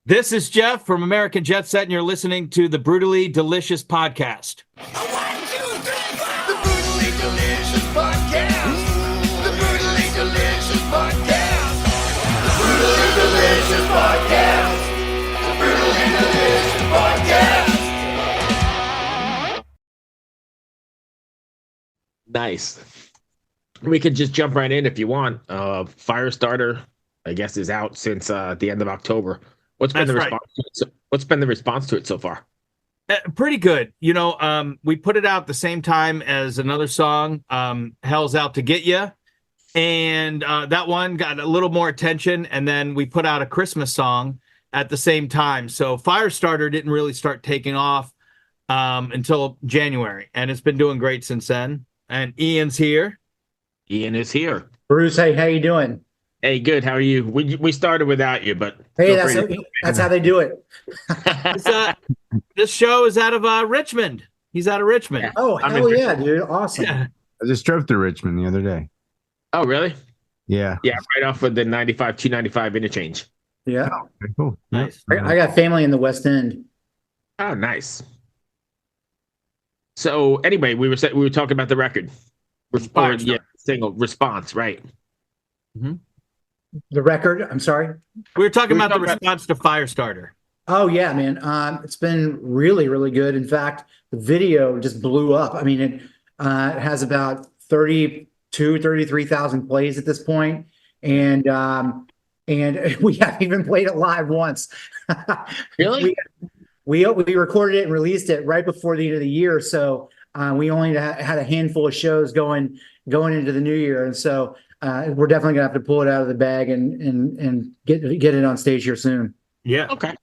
This is Jeff from American Jetset, and you're listening to the Brutally Delicious Podcast. One, two, three, four. The Brutally Delicious Podcast. The Brutally Delicious Podcast. The Brutally Delicious Podcast. The Brutally Delicious Podcast. Nice. We could just jump right in if you want. Firestarter, I guess, is out since the end of October. What's been the response to it? What's been the response to it so far? Pretty good. We put it out the same time as another song, Hell's Out to Get Ya. And that one got a little more attention. And then we put out a Christmas song at the same time. So Firestarter didn't really start taking off until January. And it's been doing great since then. And Ian's here. Ian is here. Bruce, hey, how you doing? Hey, good. How are you? We started without you, but Hey, that's how they do it. This show is out of Richmond. He's out of Richmond. Yeah. Oh, hell yeah, dude. Awesome. Yeah. I just drove through Richmond the other day. Oh, really? Yeah. Yeah, right off of the 295 interchange. Yeah. Very cool. Nice. I got family in the West End. Oh, nice. So anyway, we were talking about the record. Single response, right? Mm-hmm. The record, I'm sorry. We were talking about the response to Firestarter. Oh, yeah, man. It's been really, really good. In fact, the video just blew up. I mean, it has about 33,000 plays at this point. And we haven't even played it live once. Really? We recorded it and released it right before the end of the year. So we only had a handful of shows going into the new year. And so we're definitely gonna have to pull it out of the bag and get it on stage here soon. Yeah. Okay.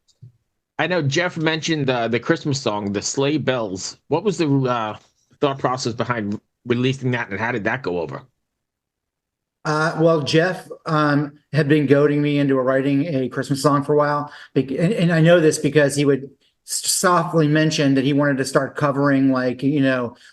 I know Jeff mentioned the Christmas song, the Sleigh Bells. What was the thought process behind releasing that, and how did that go over? Well, Jeff had been goading me into writing a Christmas song for a while. And I know this because he would softly mention that he wanted to start covering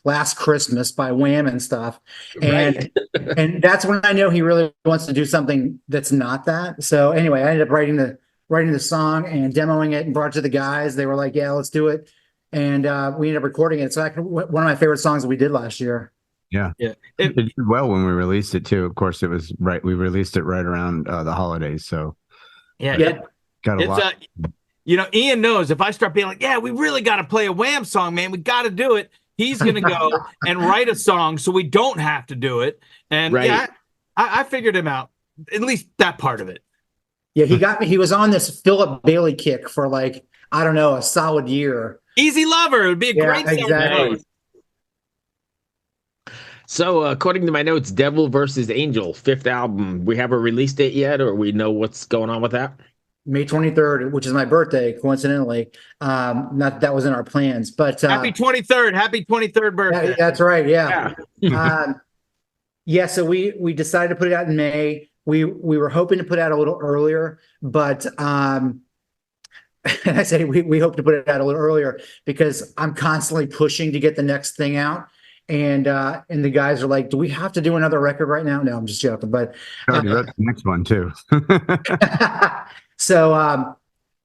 Last Christmas by Wham and stuff. And and that's when I know he really wants to do something that's not that. So anyway, I ended up writing the song and demoing it and brought it to the guys. They were like, yeah, let's do it. And we ended up recording it. It's like one of my favorite songs that we did last year. Yeah. Yeah. It did well when we released it too. Of course, it was right. We released it right around the holidays. So Yeah. got a lot. Ian knows if I start being like, yeah, we really got to play a Wham song, man. We got to do it. He's going to go and write a song so we don't have to do it. And yeah, I figured him out, at least that part of it. Yeah, he got me. He was on this Philip Bailey kick for a solid year. Easy Lover. It would be a great song. Exactly. So according to my notes, Devil versus Angel, 5th album. We have a release date yet, or we know what's going on with that? May 23rd, which is my birthday, coincidentally. Not that was in our plans, but Happy 23rd. Happy 23rd birthday. that's right. Yeah. So we decided to put it out in May. We were hoping to put it out a little earlier, but and I say we hope to put it out a little earlier because I'm constantly pushing to get the next thing out. And the guys are like, do we have to do another record right now? No, I'm just joking. But That's the next one too. So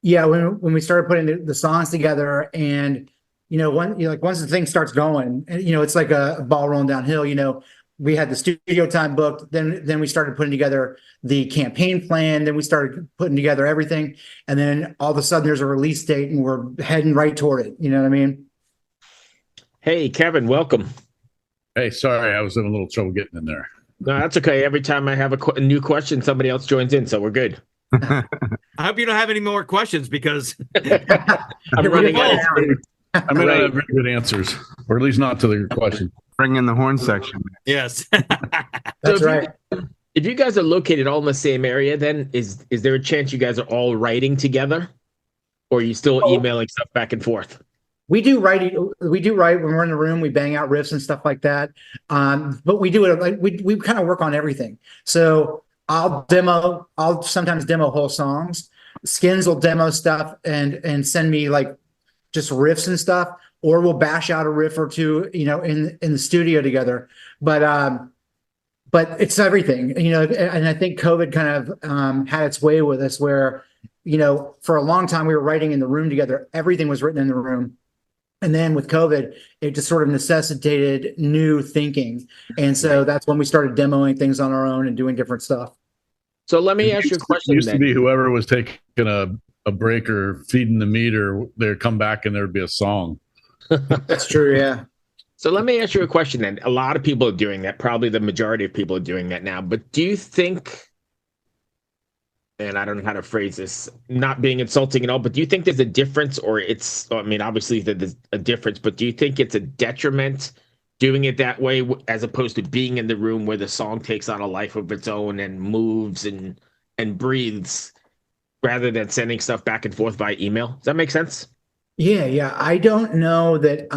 when we started putting the songs together, and once the thing starts going, and it's like a ball rolling downhill. We had the studio time booked, then we started putting together the campaign plan, then we started putting together everything, and then all of a sudden there's a release date and we're heading right toward it. You know what I mean? Hey, Kevin, welcome. Hey, sorry, I was in a little trouble getting in there. No, that's okay. Every time I have a new question, somebody else joins in, so we're good. I hope you don't have any more questions because I'm running out. I may not have very good answers, or at least not to your question. Bring in the horn section. yes. That's right. If you guys are located all in the same area, then is there a chance you guys are all writing together, or are you still emailing stuff back and forth? We do write when we're in the room. We bang out riffs and stuff like that. But we do it we kind of work on everything. So I'll sometimes demo whole songs. Skins will demo stuff and send me just riffs and stuff, or we'll bash out a riff or two, in the studio together. But it's everything, and I think COVID kind of had its way with us, where for a long time we were writing in the room together. Everything was written in the room. And then with COVID, it just sort of necessitated new thinking. And so that's when we started demoing things on our own and doing different stuff. So let me ask you a question. It used to be whoever was taking a break or feeding the meter, they'd come back and there'd be a song. That's true, yeah. So let me ask you a question then. A lot of people are doing that. Probably the majority of people are doing that now. But do you think, and I don't know how to phrase this, not being insulting at all, but do you think there's a difference, or obviously there's a difference, but do you think it's a detriment doing it that way as opposed to being in the room where the song takes on a life of its own and moves and breathes rather than sending stuff back and forth by email? Does that make sense? Yeah. I don't know that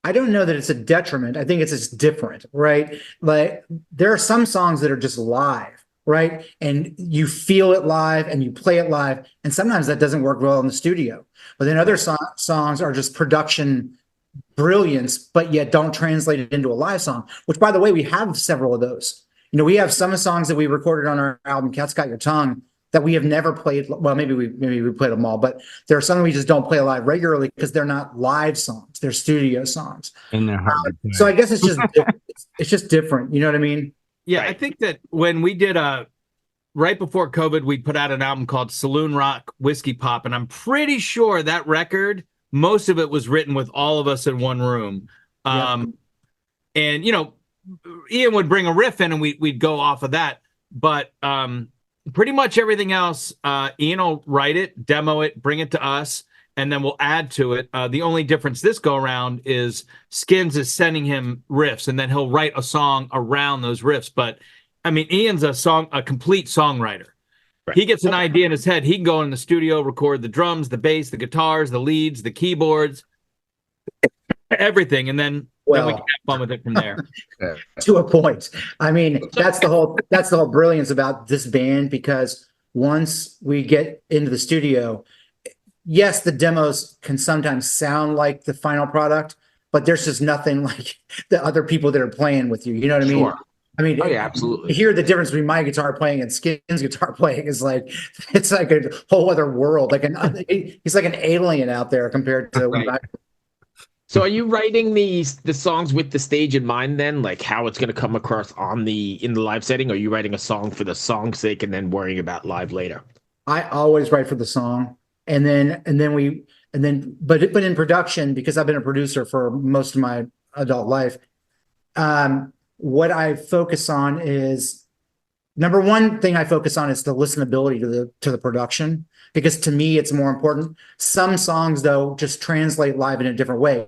it's a detriment. I think it's just different, right? Like there are some songs that are just live, right? And you feel it live and you play it live. And sometimes that doesn't work well in the studio. But then other songs are just production brilliance, but yet don't translate it into a live song, which, by the way, we have several of those. We have some songs that we recorded on our album, Cat's Got Your Tongue, that we have never played. Well, maybe we played them all, but there are some we just don't play live regularly because they're not live songs. They're studio songs. And they're hard to play. So I guess it's just different. You know what I mean? Yeah, Right. I think that when we did right before COVID, we put out an album called Saloon Rock Whiskey Pop, and I'm pretty sure that record, most of it was written with all of us in one room. And Ian would bring a riff in and we'd go off of that. But pretty much everything else, Ian will write it, demo it, bring it to us, and then we'll add to it. The only difference this go around is Skins is sending him riffs, and then he'll write a song around those riffs. But Ian's a complete songwriter. Right. He gets an idea in his head. He can go in the studio, record the drums, the bass, the guitars, the leads, the keyboards, everything, and then we can have fun with it from there. To a point. That's the whole brilliance about this band, because once we get into the studio, yes, the demos can sometimes sound like the final product, but there's just nothing like the other people that are playing with you. You know what I mean? Oh yeah, absolutely. Hear the difference between my guitar playing and Skin's guitar playing is it's like a whole other world. He's like an alien out there compared to. Right. So, are you writing the songs with the stage in mind then, like how it's going to come across in the live setting? Or are you writing a song for the song's sake and then worrying about live later? I always write for the song, but in production, because I've been a producer for most of my adult life. What I focus on is, number one thing I focus on is the listenability to the production, because to me it's more important. Some songs though just translate live in a different way.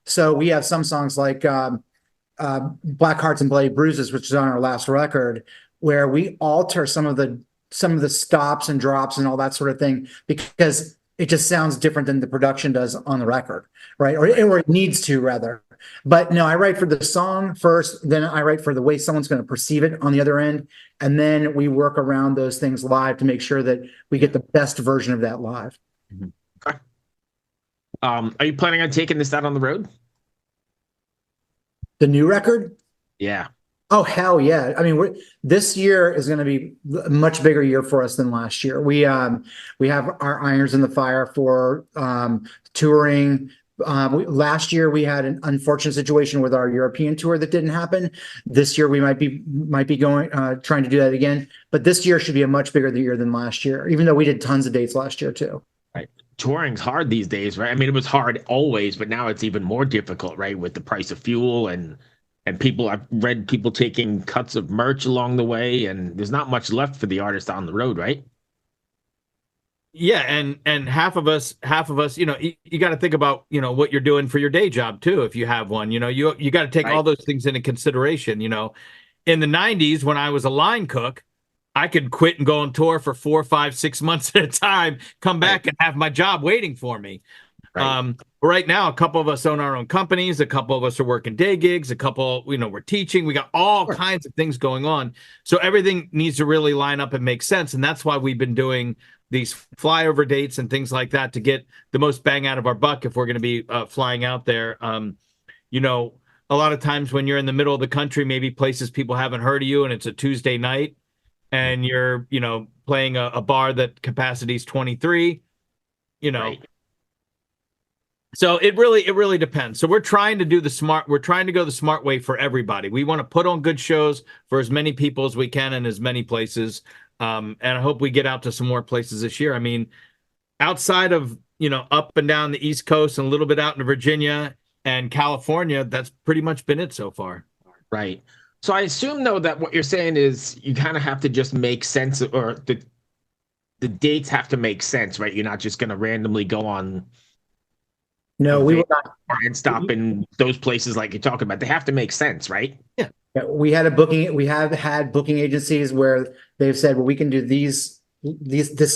So we have some songs like Black Hearts and Bloody Bruises, which is on our last record, where we alter some of the stops and drops and all that sort of thing, because it just sounds different than the production does on the record, right? Or it needs to, rather. But no, I write for the song first, then I write for the way someone's going to perceive it on the other end, and then we work around those things live to make sure that we get the best version of that live. Okay. Are you planning on taking this out on the road? The new record? Yeah. Oh, hell yeah. This year is going to be a much bigger year for us than last year. We have our irons in the fire for touring. Last year we had an unfortunate situation with our European tour that didn't happen. This year we might be going trying to do that again. But this year should be a much bigger year than last year, even though we did tons of dates last year too. Right. Touring's hard these days, right? It was hard always, but now it's even more difficult, right? With the price of fuel and people, I've read people taking cuts of merch along the way, and there's not much left for the artist on the road, right? Yeah, and half of us, you got to think about, what you're doing for your day job too, if you have one. You got to take all those things into consideration. In the 90s, when I was a line cook, I could quit and go on tour for 4, 5, 6 months at a time, come back and have my job waiting for me. Right now, a couple of us own our own companies. A couple of us are working day gigs. A couple, we're teaching. We got all kinds of things going on. So everything needs to really line up and make sense. And that's why we've been doing these flyover dates and things like that to get the most bang out of our buck if we're going to be flying out there. A lot of times when you're in the middle of the country, maybe places people haven't heard of you, and it's a Tuesday night, and you're, playing a bar that capacity is 23, Right. So it really depends. So we're trying to go the smart way for everybody. We want to put on good shows for as many people as we can in as many places. And I hope we get out to some more places this year. I mean, outside of, up and down the East Coast and a little bit out into Virginia and California, that's pretty much been it so far. Right. So I assume though that what you're saying is you kind of have to just make sense, or the dates have to make sense, right? You're not just going to randomly go on No, we were not. and stop in those places like you're talking about. They have to make sense, right? Yeah, we have had booking agencies where they've said, well, we can do this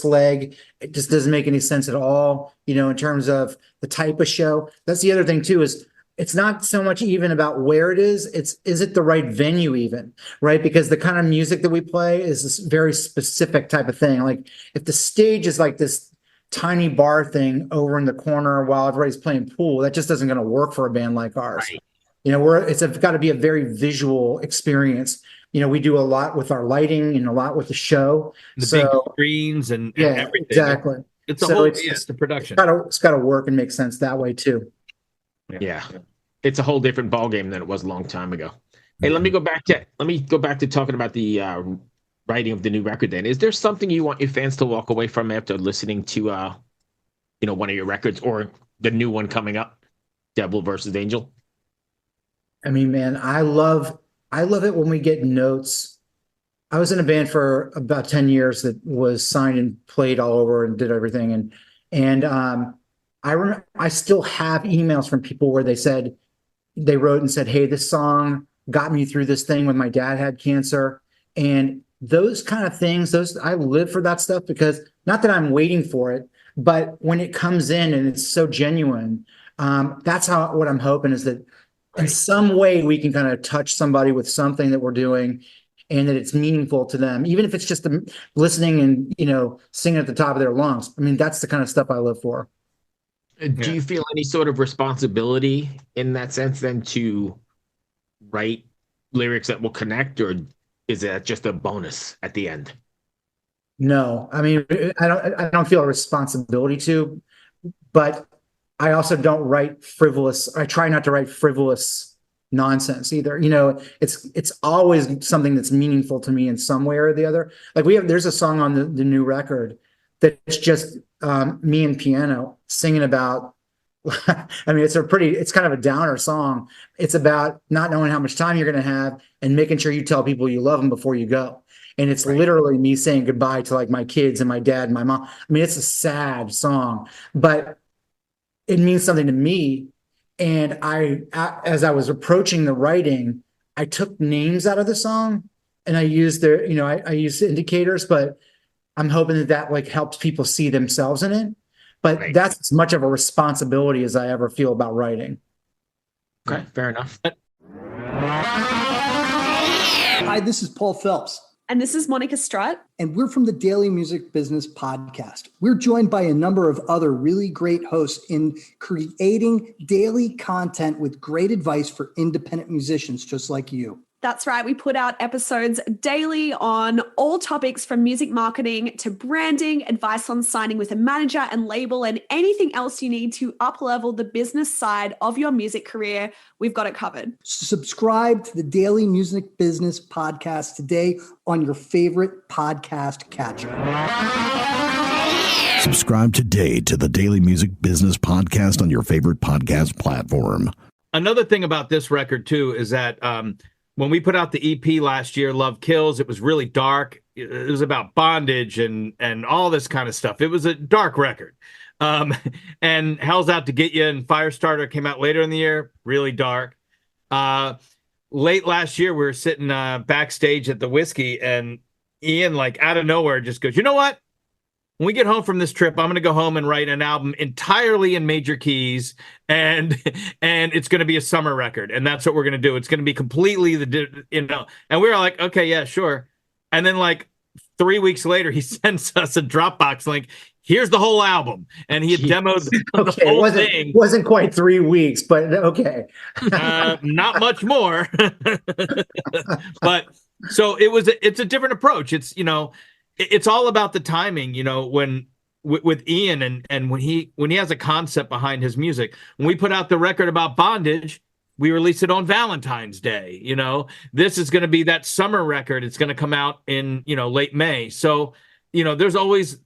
leg. It just doesn't make any sense at all, in terms of the type of show. That's the other thing too, is it's not so much even about where it is it the right venue even, right? Because the kind of music that we play is this very specific type of thing. Like if the stage is like this tiny bar thing over in the corner while everybody's playing pool, that just isn't going to work for a band like ours. Right. It's got to be a very visual experience. We do a lot with our lighting and a lot with the show. The big screens and everything. Exactly. It's the production. It's got to work and make sense that way too. Yeah. It's a whole different ballgame than it was a long time ago. Hey, let me go back to talking about the writing of the new record then. Is there something you want your fans to walk away from after listening to one of your records or the new one coming up, Devil versus Angel? I mean, man, I love it when we get notes. I was in a band for about 10 years that was signed and played all over and did everything. And I still have emails from people where they wrote and said, hey, this song got me through this thing when my dad had cancer. And those kind of things, I live for that stuff, because not that I'm waiting for it, but when it comes in and it's so genuine, that's what I'm hoping is that in some way we can kind of touch somebody with something that we're doing and that it's meaningful to them, even if it's just them listening and, singing at the top of their lungs. I mean, that's the kind of stuff I live for. Do you feel any sort of responsibility in that sense then to write lyrics that will connect, or is that just a bonus at the end? No, I mean, I don't feel a responsibility to, but I also don't write frivolous. I try not to write frivolous nonsense either. It's always something that's meaningful to me in some way or the other. Like there's a song on the new record that's just me and piano singing about. I mean, it's kind of a downer song. It's about not knowing how much time you're going to have and making sure you tell people you love them before you go. And it's literally me saying goodbye to like my kids and my dad and my mom. I mean, it's a sad song, but it means something to me. And as I was approaching the writing, I took names out of the song and I used I used indicators, but I'm hoping that like helps people see themselves in it. But that's as much of a responsibility as I ever feel about writing. Okay, fair enough. Hi, this is Paul Phelps. And this is Monica Strutt. And we're from the Daily Music Business Podcast. We're joined by a number of other really great hosts in creating daily content with great advice for independent musicians just like you. That's right. We put out episodes daily on all topics from music marketing to branding, advice on signing with a manager and label, and anything else you need to up-level the business side of your music career. We've got it covered. Subscribe to the Daily Music Business Podcast today on your favorite podcast catcher. Subscribe today to the Daily Music Business Podcast on your favorite podcast platform. Another thing about this record, too, is that when we put out the EP last year, Love Kills, it was really dark. It was about bondage and all this kind of stuff. It was a dark record. And Hell's Out to Get You and Firestarter came out later in the year, really dark. Late last year, we were sitting backstage at the Whiskey, and Ian, like out of nowhere, just goes, you know what? When we get home from this trip, I'm going to go home and write an album entirely in major keys, and it's going to be a summer record, and that's what we're going to do. It's going to be completely and we were like, okay, yeah, sure. And then like 3 weeks later, he sends us a Dropbox link. Here's the whole album, and he had demoed the whole thing. Wasn't quite 3 weeks, but okay. Not much more, but So it's a different approach. It's, it's all about the timing, when with Ian and when he has a concept behind his music. When we put out the record about bondage, we released it on Valentine's Day. This is going to be that summer record. It's going to come out in, late May. So, there's always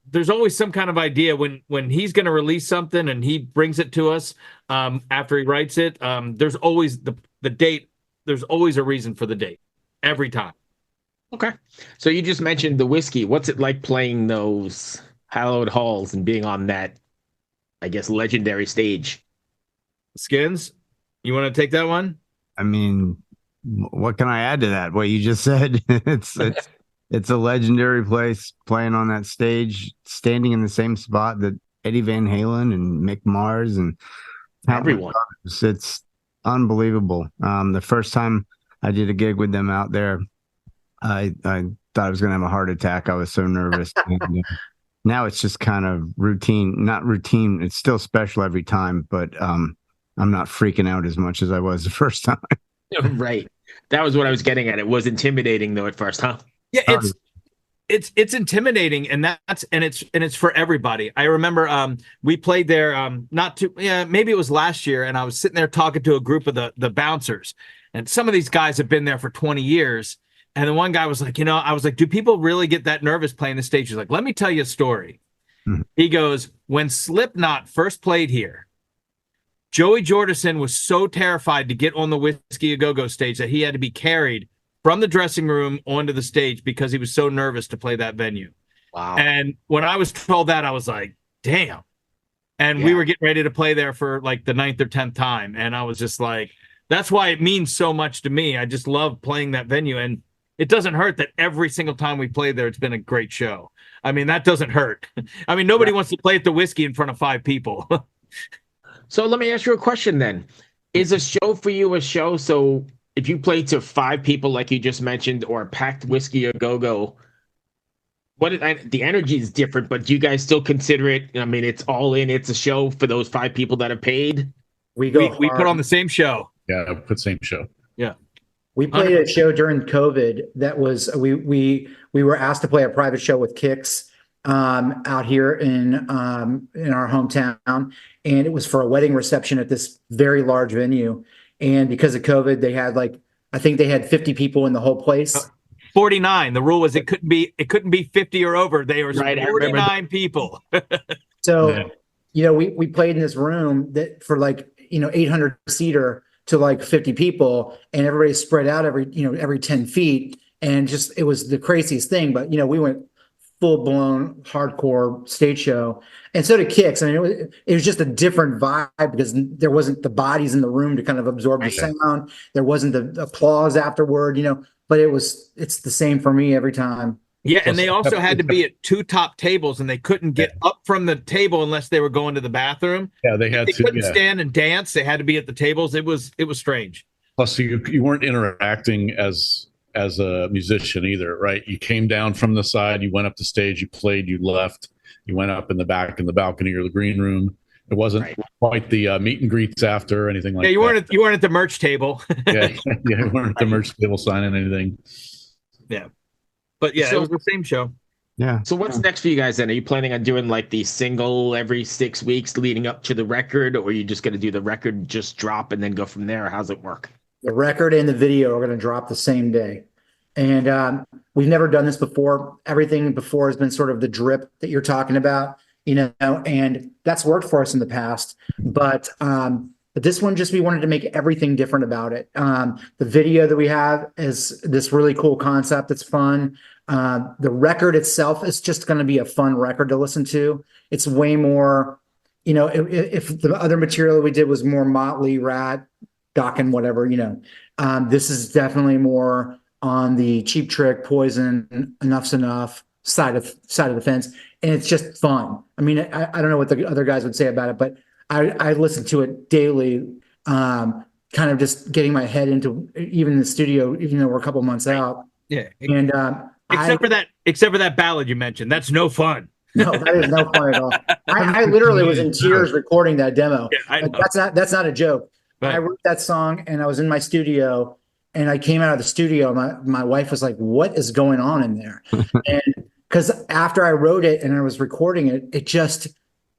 some kind of idea when he's going to release something and he brings it to us after he writes it. There's always the date. There's always a reason for the date every time. Okay. So you just mentioned the whiskey. What's it like playing those hallowed halls and being on that, I guess, legendary stage? Skins, you want to take that one? I mean, what can I add to that? What you just said. It's a legendary place, playing on that stage, standing in the same spot that Eddie Van Halen and Mick Mars and everyone. It's unbelievable. The first time I did a gig with them out there, I thought I was going to have a heart attack. I was so nervous. And, now it's just kind of routine, not routine. It's still special every time, but I'm not freaking out as much as I was the first time. Right. That was what I was getting at. It was intimidating though at first, huh? Yeah, it's intimidating, and it's for everybody. I remember we played there maybe it was last year, and I was sitting there talking to a group of the bouncers, and some of these guys have been there for 20 years. And the one guy was like, I was like, do people really get that nervous playing the stage? He's like, let me tell you a story. Mm-hmm. He goes, when Slipknot first played here, Joey Jordison was so terrified to get on the Whiskey A Go-Go stage that he had to be carried from the dressing room onto the stage because he was so nervous to play that venue. Wow. And when I was told that, I was like, damn. And we were getting ready to play there for like the 9th or 10th time. And I was just like, that's why it means so much to me. I just love playing that venue. And it doesn't hurt that every single time we played there, it's been a great show. I mean, that doesn't hurt. I mean, nobody wants to play at the Whiskey in front of 5 people. So let me ask you a question then. Is a show for you a show? So if you play to 5 people, like you just mentioned, or a packed Whiskey A Go-Go, the energy is different, but do you guys still consider it? I mean, it's all in. It's a show for those 5 people that have paid. We put on the same show. Yeah, put same show. Yeah. We played a show during COVID that was we were asked to play a private show with Kix out here in our hometown, and it was for a wedding reception at this very large venue. And because of COVID, they had I think they had 50 people in the whole place. 49. The rule was it couldn't be 50 or over. They were 49 people. So, we played in this room that for 800 seater to 50 people, and everybody spread out every 10 feet. And just, it was the craziest thing. But, we went full blown hardcore stage show. And so did Kix. I mean, it was just a different vibe because there wasn't the bodies in the room to kind of absorb the sound. There wasn't the applause afterward, but it's the same for me every time. Yeah, and they also had to be at 2 top tables, and they couldn't get up from the table unless they were going to the bathroom. Yeah, they couldn't stand and dance. They had to be at the tables. It was strange. Plus, you weren't interacting as a musician either, right? You came down from the side, you went up the stage, you played, you left, you went up in the back in the balcony or the green room. It wasn't quite the meet and greets after or anything like that. Yeah, you weren't at the merch table. You weren't at the merch table signing anything. Yeah. But yeah, it was the same show. Yeah. So what's next for you guys then? Are you planning on doing the single every 6 weeks leading up to the record, or are you just going to do the record, just drop and then go from there? Or how's it work? The record and the video are going to drop the same day. And we've never done this before. Everything before has been sort of the drip that you're talking about, and that's worked for us in the past. But this one, we wanted to make everything different about it. The video that we have is this really cool concept that's fun. The record itself is just going to be a fun record to listen to. It's way more, if the other material we did was more Motley, Rat, Dokken, whatever, this is definitely more on the Cheap Trick, Poison, Enough's Enough side of the fence, and it's just fun. I mean, I don't know what the other guys would say about it, but I listen to it daily, kind of just getting my head into even the studio, even though we're a couple months out. Yeah, and except for that ballad you mentioned, that's no fun. No, that is no fun at all. I literally was in tears recording that demo. Yeah, that's not a joke. Right. I wrote that song and I was in my studio and I came out of the studio. My wife was like, "What is going on in there?" And because after I wrote it and I was recording it, it just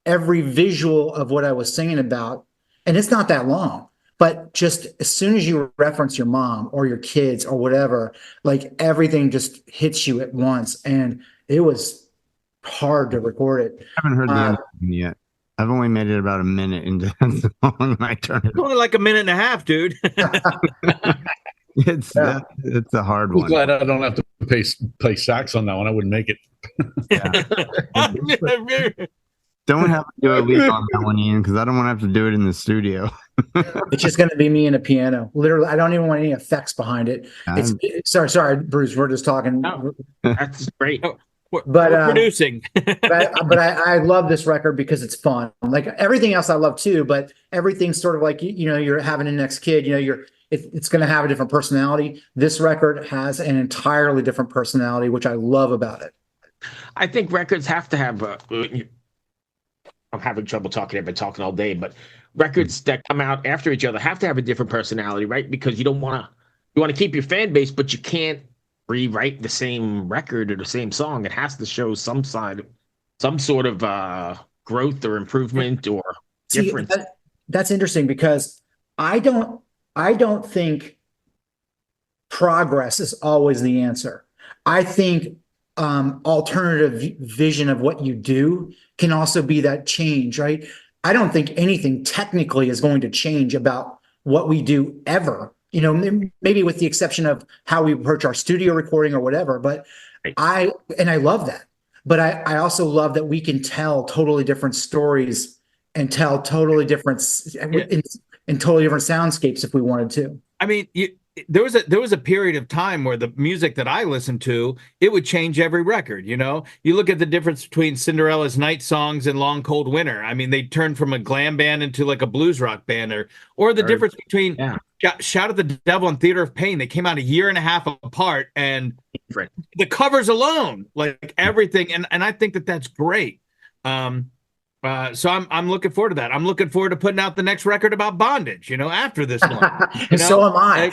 every visual of what I was singing about, and it's not that long, but just as soon as you reference your mom or your kids or whatever, like everything just hits you at once, and it was hard to record it. I haven't heard the end yet. I've only made it about a minute into the song, and I turned it. It's only like a minute and a half, dude. It's a hard I'm one. glad I don't have to play sax on that one. I wouldn't make it. Don't have to do a lead on that one, Ian, because I don't want to have to do it in the studio. It's just going to be me and a piano. Literally, I don't even want any effects behind it. Sorry, Bruce. We're just talking. No, that's great. We're But producing. but I love this record because it's fun. Like everything else, I love too. But everything's sort of like you're having a next kid. It's going to have a different personality. This record has an entirely different personality, which I love about it. I think records have to have. I'm having trouble talking. I've been talking all day, but records that come out after each other have to have a different personality, right? Because you want to keep your fan base, but you can't rewrite the same record or the same song. It has to show some sort of growth or improvement or difference. That's interesting because I don't think progress is always the answer. I think alternative vision of what you do can also be that change, right? I don't think anything technically is going to change about what we do ever, maybe with the exception of how we approach our studio recording or whatever. But I love that. But I also love that we can tell totally different stories and tell totally different in totally different soundscapes if we wanted to. I mean, there was a period of time where the music that I listened to, it would change every record. You look at the difference between Cinderella's Night Songs and Long Cold Winter. I mean, they turned from a glam band into like a blues rock band, or the difference between Shout at the Devil and Theater of Pain. They came out a year and a half apart, and the covers alone, like everything, and I think that that's great. So I'm looking forward to that. I'm looking forward to putting out the next record about bondage, after this one. So am I.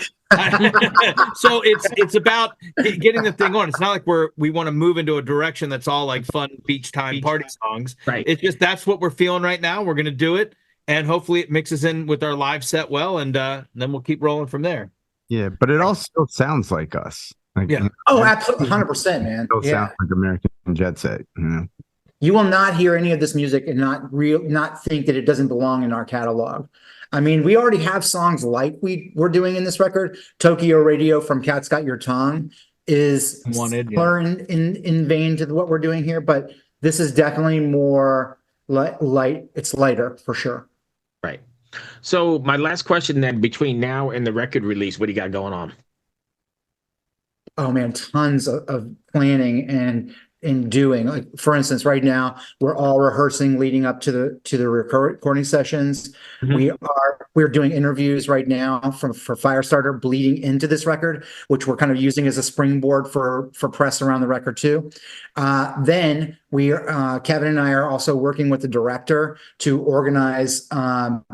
So it's about getting the thing on. It's not like we want to move into a direction that's all like fun beach time party songs. Right. It's just that's what we're feeling right now. We're going to do it, and hopefully it mixes in with our live set well, and then we'll keep rolling from there. Yeah, but it all still sounds like us. Like, Oh, absolutely, 100%, man. It still sounds like American Jetset. You will not hear any of this music and not think that it doesn't belong in our catalog. I mean, we already have songs like we're doing in this record. Tokyo Radio from Cat's Got Your Tongue is similar in vein to what we're doing here, but this is definitely more light. It's lighter for sure. Right. So my last question then, between now and the record release, what do you got going on? Oh man, tons of planning and doing. Like for instance, right now we're all rehearsing leading up to the recording sessions. Mm-hmm. We're doing interviews right now for Firestarter bleeding into this record, which we're kind of using as a springboard for press around the record too. Then Kevin and I are also working with the director to organize the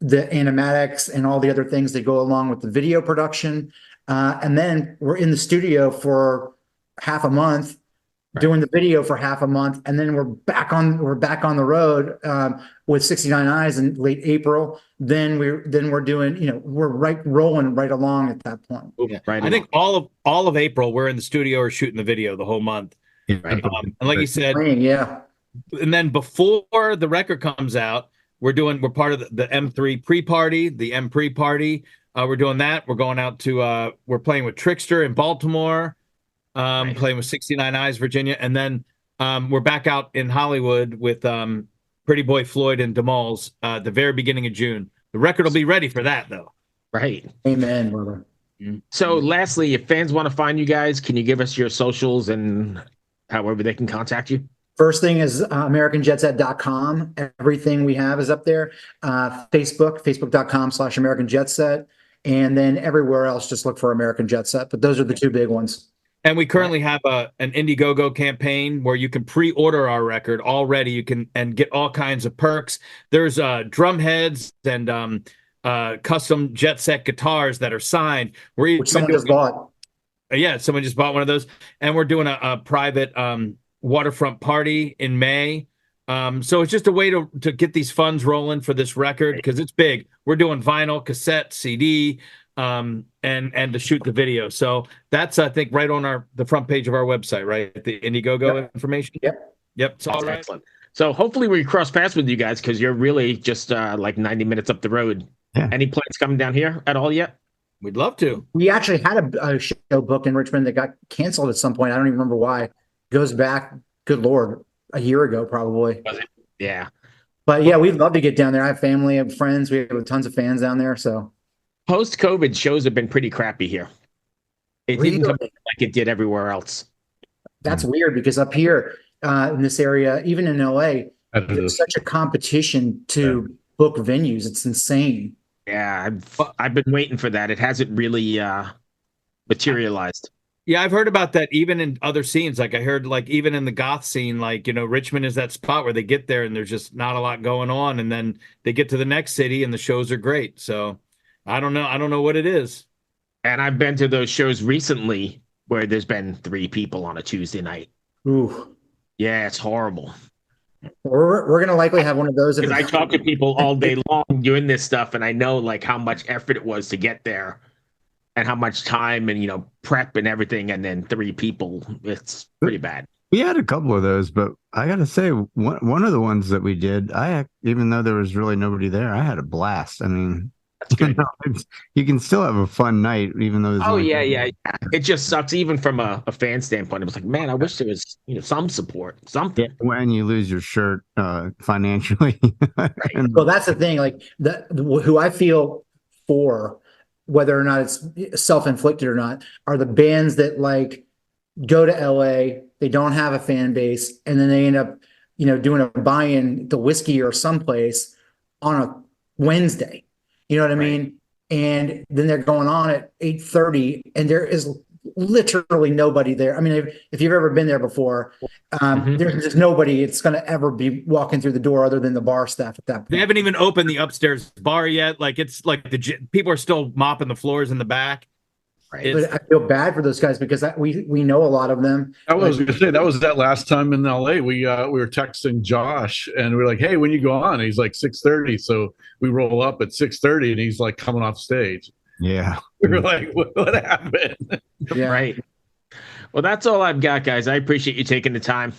animatics and all the other things that go along with the video production. And then we're in the studio for half a month, doing the video for half a month, and then we're back on the road with 69 Eyes in late April. Then we're doing, we're rolling right along at that point. Yeah. I think all of April we're in the studio or shooting the video the whole month. Right. And like you said, and then before the record comes out, we're part of the M3 pre-party, the M pre-party. We're doing that. We're going out to we're playing with Trickster in Baltimore. Playing with 69 Eyes, Virginia, and then we're back out in Hollywood with Pretty Boy Floyd and DeMalls at the very beginning of June. The record will be ready for that, though. Right. Amen, brother. So, lastly, if fans want to find you guys, can you give us your socials and however they can contact you? First thing is AmericanJetset.com. Everything we have is up there. Facebook.com/American Jetset. And then everywhere else, just look for American Jetset. But those are the two big ones. And we currently have an Indiegogo campaign where you can pre-order our record already. You can get all kinds of perks. There's drum heads and custom Jetset guitars that are signed. We're Which someone just bought. Yeah, someone just bought one of those, and we're doing a private waterfront party in May. So it's just a way to get these funds rolling for this record because it's big. We're doing vinyl, cassette, CD, and to shoot the video. So that's, I think, right on the front page of our website, right? The Indiegogo information. Yep. It's all right. Excellent. So hopefully we cross paths with you guys because you're really just like 90 minutes up the road. Yeah. Any plans coming down here at all yet? We'd love to. We actually had a show booked in Richmond that got canceled at some point. I don't even remember why. Goes back, good Lord, a year ago probably. Was it? Yeah. But yeah, we'd love to get down there. I have family, I have friends. We have tons of fans down there. So Post-COVID shows have been pretty crappy here. It didn't come like it did everywhere else. that's weird because up here in this area, even in LA, there's such a competition to book venues. It's insane. Yeah, I've been waiting for that. It hasn't really materialized. Yeah, I've heard about that even in other scenes. Like I heard, like even in the goth scene, like, Richmond is that spot where they get there and there's just not a lot going on, and then they get to the next city and the shows are great. So I don't know what it is. And I've been to those shows recently where there's been 3 people on a Tuesday night. Ooh, Yeah, it's horrible. we're gonna likely have one of those. Because I talk to people all day long doing this stuff, and I know like how much effort it was to get there, and how much time and prep and everything, and then 3 people. It's pretty bad. We had a couple of those, but I got to say, one of the ones that we did, even though there was really nobody there, I had a blast. I mean, That's good. you can still have a fun night, even though. Oh yeah. It just sucks, even from a fan standpoint. It was like, man, I wish there was some support, something. When you lose your shirt financially. Well, that's the thing. Like who I feel for, whether or not it's self-inflicted or not, are the bands that like go to LA, they don't have a fan base, and then they end up, doing a buy-in to Whiskey or someplace on a Wednesday. You know what I mean? And then they're going on at 8:30, and there is literally nobody there. I mean, if you've ever been there before, there's just nobody it's going to ever be walking through the door other than the bar staff at that point. They haven't even opened the upstairs bar yet. Like it's like people are still mopping the floors in the back. Right. But I feel bad for those guys because we know a lot of them. I was going to say that last time in LA. We were texting Josh and we were like, "Hey, when you go on?" And he's like 6:30. So we roll up at 6:30, and he's like coming off stage. Yeah, We were like, "What happened?" Yeah. Right. Well, that's all I've got, guys. I appreciate you taking the time.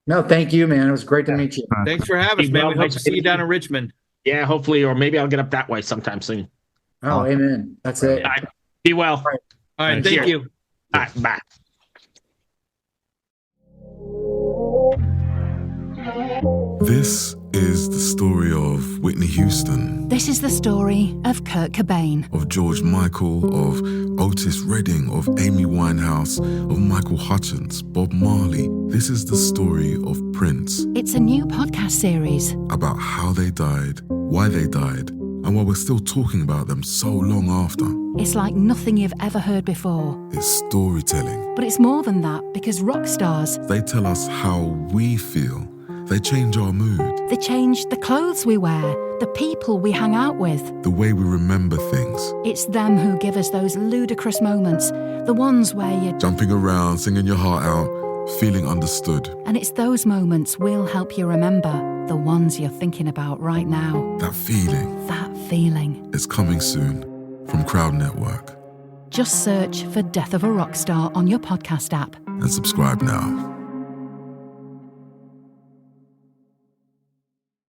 No, thank you, man. It was great to meet you. Thanks for having us, man. We hope to see you down in Richmond. Yeah, hopefully, or maybe I'll get up that way sometime soon. Oh, amen. That's it. All right. Be well. All right, thank you. All right, bye. This is the story of Whitney Houston, This is the story of Kurt Cobain. of George Michael, of Otis Redding, of Amy Winehouse, of Michael Hutchence, Bob Marley. This is the story of Prince, It's a new podcast series. about how they died, why they died, and why we're still talking about them so long after. It's like nothing you've ever heard before. It's storytelling. But it's more than that because rock stars, They tell us how we feel. They change our mood, they change the clothes we wear, the people we hang out with. the way we remember things. It's them who give us those ludicrous moments, the ones where you... Jumping around, singing your heart out, feeling understood. And it's those moments we'll help you remember, the ones you're thinking about right now. That feeling That feeling. is coming soon from Crowd Network. Just search for Death of a Rock Star on your podcast app. And subscribe now.